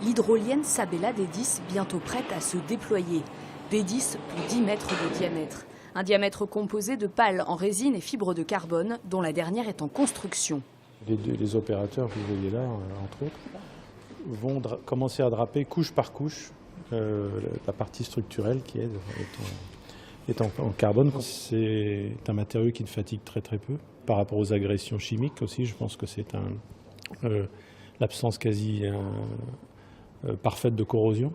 l'hydrolienne Sabella d'Edis bientôt prête à se déployer. D'Edis pour 10 mètres de diamètre. Un diamètre composé de pales en résine et fibres de carbone, dont la dernière est en construction. Les opérateurs que vous voyez là, entre autres, vont commencer à draper couche par couche la partie structurelle qui est en carbone. C'est un matériau qui ne fatigue très peu par rapport aux agressions chimiques aussi. Je pense que c'est l'absence quasi parfaite de corrosion.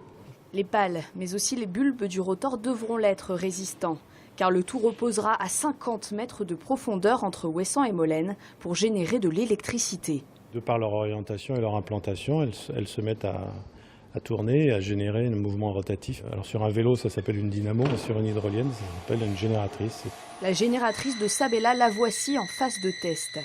Les pales, mais aussi les bulbes du rotor devront l'être résistants, car le tout reposera à 50 mètres de profondeur entre Ouessant et Molène pour générer de l'électricité. De par leur orientation et leur implantation, elles se mettent à tourner et à générer un mouvement rotatif. Alors sur un vélo, ça s'appelle une dynamo, mais sur une hydrolienne, ça s'appelle une génératrice. La génératrice de Sabella, la voici en phase de test.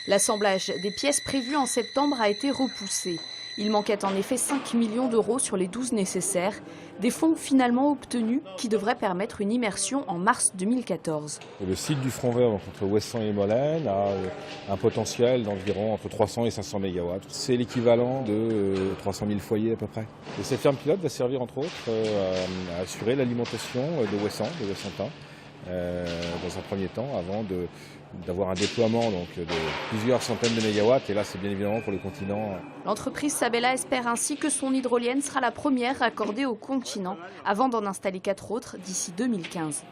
L'assemblage des pièces prévues en septembre a été repoussé. Il manquait en effet 5 millions d'euros sur les 12 nécessaires, des fonds finalement obtenus qui devraient permettre une immersion en mars 2014. Le site du Front Vert, entre Ouessant et Molène, a un potentiel d'environ entre 300 et 500 MW. C'est l'équivalent de 300 000 foyers à peu près. Et cette ferme pilote va servir entre autres à assurer l'alimentation de Ouessantin, dans un premier temps, avant d'avoir un déploiement de plusieurs centaines de mégawatts. Et là, c'est bien évidemment pour le continent. L'entreprise Sabella espère ainsi que son hydrolienne sera la première accordée au continent, avant d'en installer 4 autres d'ici 2015.